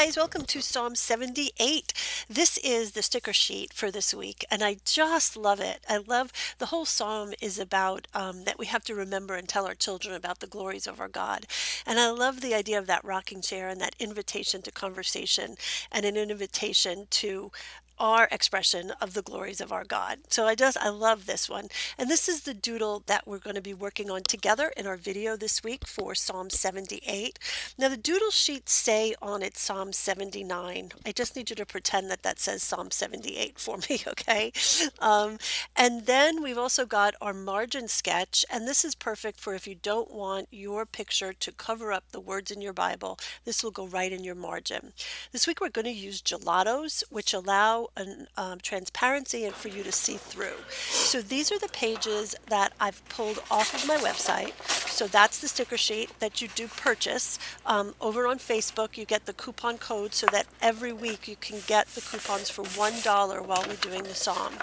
guys, welcome to Psalm 78. This is the sticker sheet for this week, and I just love it. I love the whole psalm is about that we have to remember and tell our children about the glories of our God. And I love the idea of that rocking chair and that invitation to conversation and an invitation to our expression of the glories of our God. So I love this one. And this is the doodle that we're going to be working on together in our video this week for Psalm 78. Now the doodle sheets say on it Psalm 79. I just need you to pretend that that says Psalm 78 for me, okay? And then we've also got our margin sketch, and this is perfect for if you don't want your picture to cover up the words in your Bible. This will go right in your margin. This week we're going to use gelatos, which allow an transparency and for you to see through. So these are the pages that I've pulled off of my website. So that's the sticker sheet that you do purchase. Over on Facebook, you get the coupon code so that every week you can get the coupons for $1 while we're doing the psalm.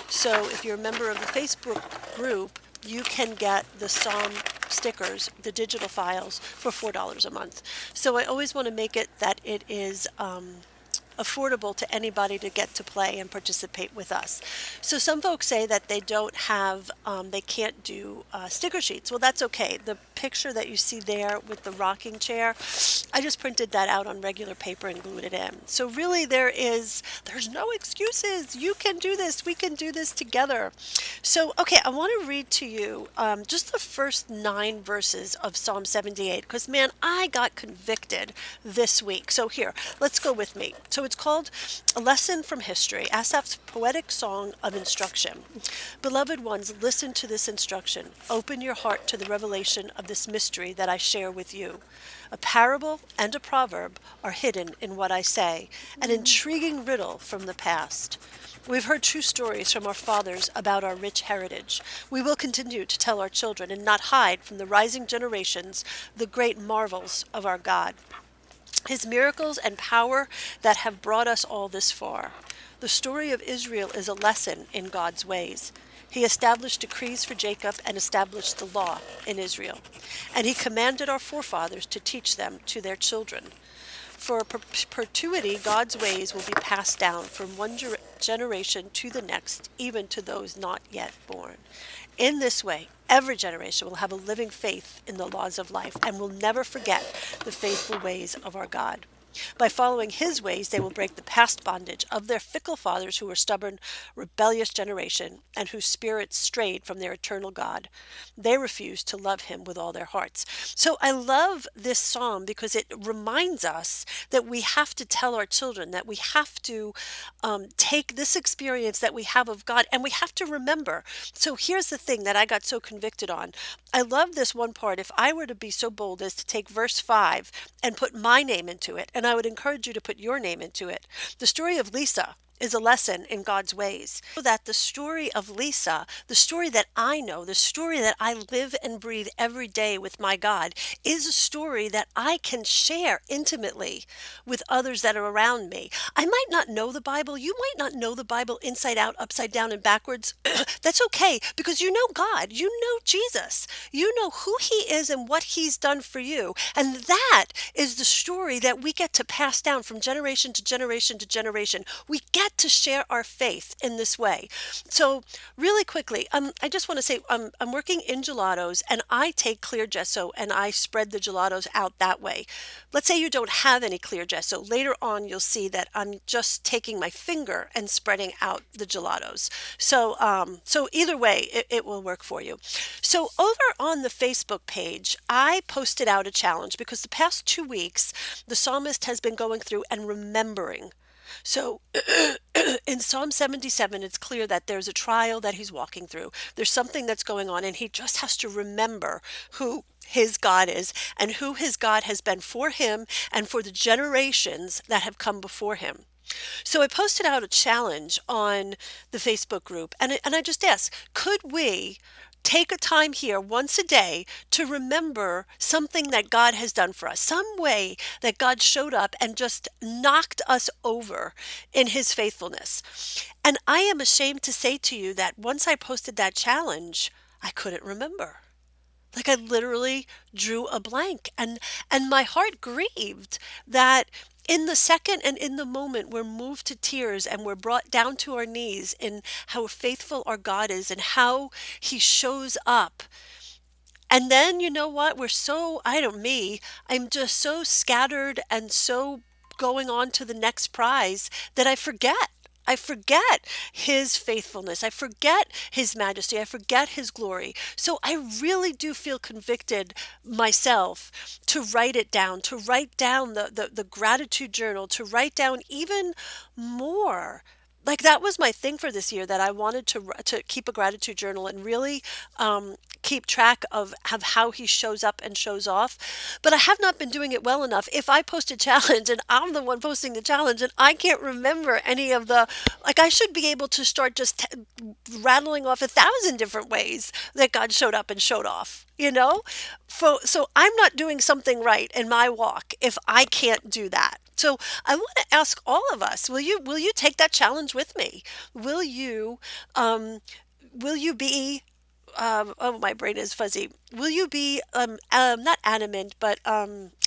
So if you're a member of the Facebook group, you can get the psalm stickers, the digital files, for $4 a month. So I always want to make it that it is affordable to anybody to get to play and participate with us. So some folks say that they don't have, they can't do sticker sheets. Well, that's okay. The picture that you see there with the rocking chair, I just printed that out on regular paper and glued it in. So really there's no excuses. You can do this. We can do this together. So, okay, I want to read to you just the first 9 verses of Psalm 78 because, man, I got convicted this week. So here, let's go with me. So it's called A Lesson from History, Asaph's Poetic Song of Instruction. Beloved ones, listen to this instruction. Open your heart to the revelation of this mystery that I share with you. A parable and a proverb are hidden in what I say, an intriguing riddle from the past. We've heard true stories from our fathers about our rich heritage. We will continue to tell our children and not hide from the rising generations the great marvels of our God, his miracles and power that have brought us all this far. The story of Israel is a lesson in God's ways. He established decrees for Jacob and established the law in Israel. And he commanded our forefathers to teach them to their children. For perpetuity, God's ways will be passed down from one generation to the next, even to those not yet born. In this way, every generation will have a living faith in the laws of life and will never forget the faithful ways of our God. By following his ways, they will break the past bondage of their fickle fathers who were stubborn, rebellious generation and whose spirits strayed from their eternal God. They refused to love him with all their hearts. So I love this psalm because it reminds us that we have to tell our children, that we have to take this experience that we have of God and we have to remember. So here's the thing that I got so convicted on. I love this one part. If I were to be so bold as to take verse 5 and put my name into it, and I would encourage you to put your name into it. The story of Lisa is a lesson in God's ways. So that the story of Lisa, the story that I know, the story that I live and breathe every day with my God, is a story that I can share intimately with others that are around me. I might not know the Bible. You might not know the Bible inside out, upside down, and backwards. That's okay because you know God. You know Jesus. You know who he is and what he's done for you. And that is the story that we get to pass down from generation to generation to generation. We get to share our faith in this way. So really quickly, I just want to say I'm working in gelatos and I take clear gesso and I spread the gelatos out that way. Let's say you don't have any clear gesso. Later on, you'll see that I'm just taking my finger and spreading out the gelatos. So either way, it will work for you. So over on the Facebook page, I posted out a challenge because the past 2 weeks, the psalmist has been going through and remembering. So in Psalm 77, it's clear that there's a trial that he's walking through. There's something that's going on, and he just has to remember who his God is and who his God has been for him and for the generations that have come before him. So I posted out a challenge on the Facebook group, and I just asked, could we take a time here once a day to remember something that God has done for us, some way that God showed up and just knocked us over in his faithfulness. And I am ashamed to say to you that once I posted that challenge, I couldn't remember. Like I literally drew a blank and my heart grieved that in the second and in the moment, we're moved to tears and we're brought down to our knees in how faithful our God is and how he shows up. And then you know what? We're so, I don't me, I'm just so scattered and so going on to the next prize that I forget. I forget his faithfulness. I forget his majesty. I forget his glory. So I really do feel convicted myself to write it down, to write down the gratitude journal, to write down even more. Like that was my thing for this year, that I wanted to keep a gratitude journal and really keep track of how he shows up and shows off. But I have not been doing it well enough. If I post a challenge and I'm the one posting the challenge and I can't remember any of the, like I should be able to start just rattling off 1,000 different ways that God showed up and showed off. So I'm not doing something right in my walk if I can't do that. So I want to ask all of us, will you take that challenge with me? Will you um will you be oh, my brain is fuzzy. Will you be not adamant, but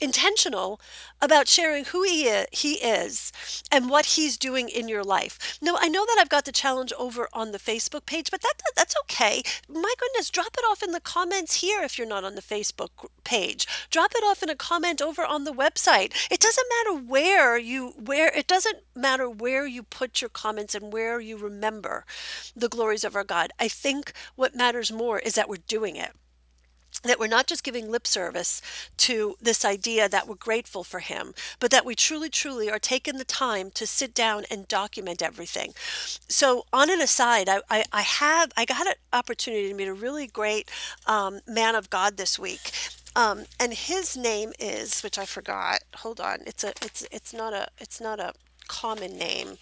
intentional about sharing who he is and what he's doing in your life? No, I know that I've got the challenge over on the Facebook page, but that's okay. My goodness, drop it off in the comments here if you're not on the Facebook page. Drop it off in a comment over on the website. It doesn't matter where it doesn't matter where you put your comments and where you remember the glories of our God. I think what matters more is that we're doing it, that we're not just giving lip service to this idea that we're grateful for him, but that we truly, truly are taking the time to sit down and document everything. So on an aside, I got an opportunity to meet a really great man of God this week. And his name is, which I forgot. Hold on. It's not a common name.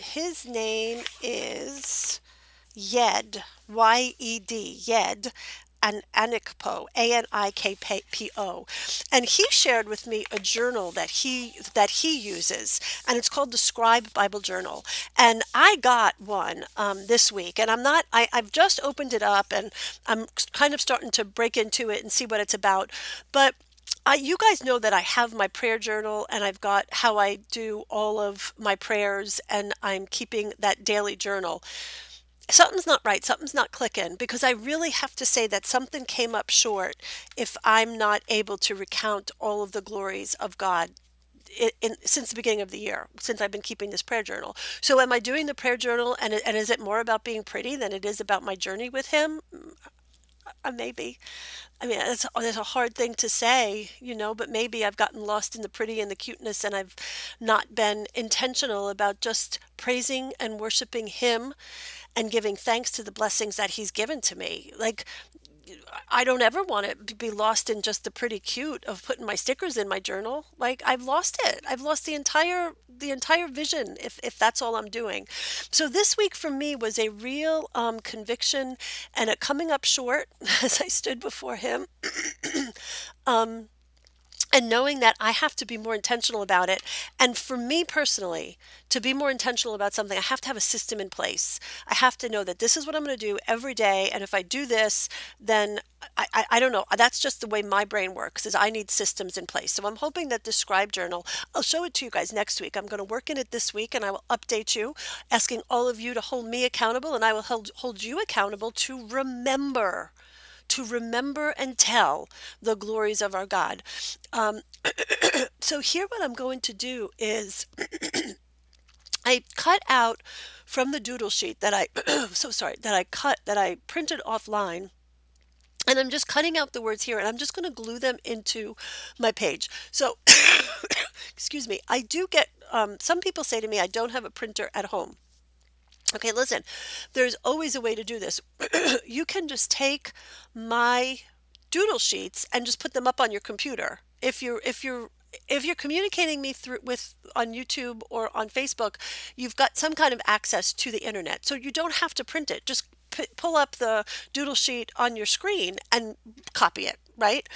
His name is Yed, Y-E-D, Yed, and Anikpo, Anikpo. And he shared with me a journal that he uses, and it's called the Scribe Bible Journal. And I got one this week, and I've just opened it up, and I'm kind of starting to break into it and see what it's about. But you guys know that I have my prayer journal and I've got how I do all of my prayers, and I'm keeping that daily journal. Something's not right. Something's not clicking, because I really have to say that something came up short if I'm not able to recount all of the glories of God since the beginning of the year, since I've been keeping this prayer journal. So am I doing the prayer journal, and is it more about being pretty than it is about my journey with him? Maybe. I mean, it's a hard thing to say, but maybe I've gotten lost in the pretty and the cuteness, and I've not been intentional about just praising and worshiping him and giving thanks to the blessings that he's given to me. Like, I don't ever want to be lost in just the pretty cute of putting my stickers in my journal. Like, I've lost it. I've lost the entire vision if that's all I'm doing. So this week for me was a real conviction and a coming up short as I stood before him. um, and knowing that I have to be more intentional about it. And for me personally, to be more intentional about something, I have to have a system in place. I have to know that this is what I'm going to do every day. And if I do this, then I don't know. That's just the way my brain works, is I need systems in place. So I'm hoping that this scribe journal, I'll show it to you guys next week. I'm going to work in it this week, and I will update you, asking all of you to hold me accountable, and I will hold you accountable to remember and tell the glories of our God. Um, so here what I'm going to do is I cut out from the doodle sheet that I so sorry that I printed offline. And I'm just cutting out the words here, and I'm just going to glue them into my page. So, excuse me, I do get some people say to me, I don't have a printer at home. Okay, listen, there's always a way to do this. You can just take my doodle sheets and just put them up on your computer. If you're communicating me through with on YouTube or on Facebook, you've got some kind of access to the internet. So you don't have to print it. Just pull up the doodle sheet on your screen and copy it. right?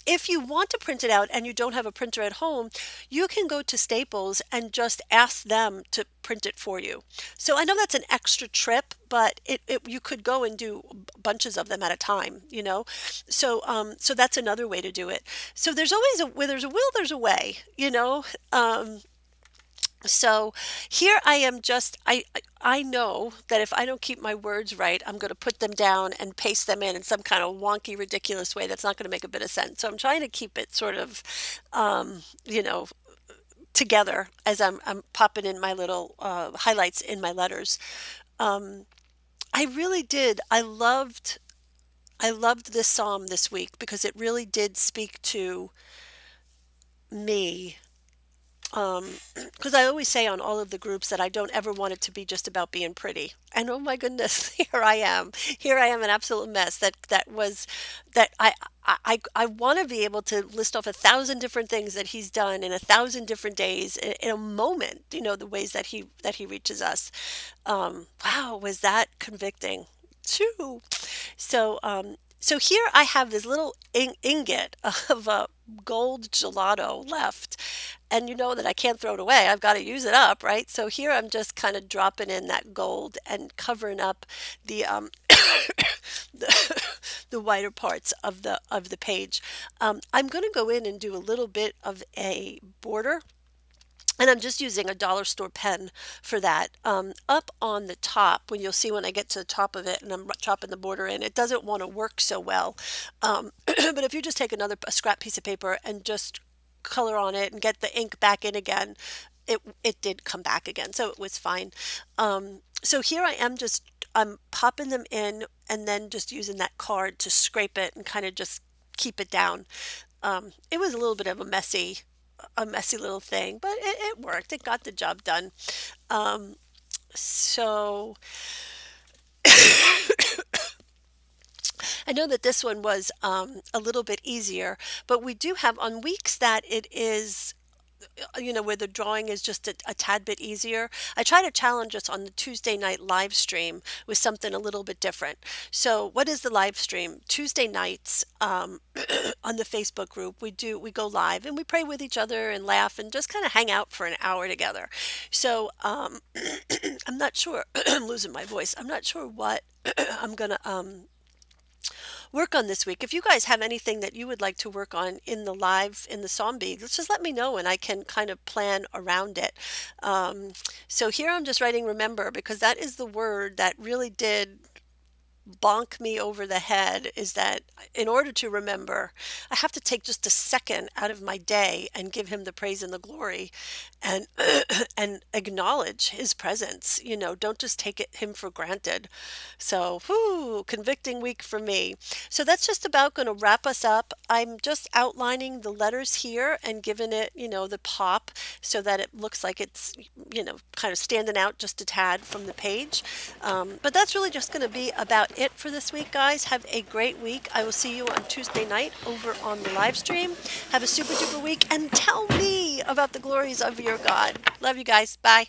If you want to print it out and you don't have a printer at home, you can go to Staples and just ask them to print it for you. So I know that's an extra trip, but you could go and do bunches of them at a time, you know? So that's another way to do it. So there's always where there's a will, there's a way, you know? So here I am just I know that if I don't keep my words right, I'm going to put them down and paste them in some kind of wonky, ridiculous way that's not going to make a bit of sense. So I'm trying to keep it sort of, you know, together as I'm popping in my little highlights in my letters. Um, I really did. I loved this psalm this week because it really did speak to me. Because I always say on all of the groups that I don't ever want it to be just about being pretty. And oh my goodness, here I am. Here I am, an absolute mess. That I want to be able to list off 1,000 different things that he's done in 1,000 different days in a moment. You know, the ways that he reaches us. Wow, was that convicting? Phew. So here I have this little ingot of gold gelato left, and you know that I can't throw it away. I've got to use it up, right? So here I'm just kind of dropping in that gold and covering up the the, the whiter parts of the page. I'm going to go in and do a little bit of a border, and I'm just using a dollar store pen for that. Up on the top, when you'll see when I get to the top of it and I'm chopping the border in, it doesn't want to work so well. But if you just take a scrap piece of paper and just color on it and get the ink back in again, it did come back again, so it was fine. So here I am, just I'm popping them in and then just using that card to scrape it and kind of just keep it down. It was a little bit of a messy little thing, but it worked. It got the job done. So I know that this one was a little bit easier, but we do have on weeks that it is, you know, where the drawing is just a tad bit easier. I try to challenge us on the Tuesday night live stream with something a little bit different. So what is the live stream? Tuesday nights on the Facebook group, we go live and we pray with each other and laugh and just kind of hang out for an hour together. So I'm not sure, I'm losing my voice. I'm not sure what I'm gonna work on this week. If you guys have anything that you would like to work on in the live, in the zombie, let's just let me know and I can kind of plan around it. So here I'm just writing remember because that is the word that really did bonk me over the head, is that in order to remember, I have to take just a second out of my day and give him the praise and the glory and and acknowledge his presence. You know, don't just take him for granted. So, whoo, convicting week for me. So that's just about going to wrap us up. I'm just outlining the letters here and giving it, you know, the pop so that it looks like it's, you know, kind of standing out just a tad from the page. But that's really just going to be about it for this week, guys. Have a great week. I will see you on Tuesday night over on the live stream. Have a super duper week and tell me about the glories of your God. Love you guys. Bye.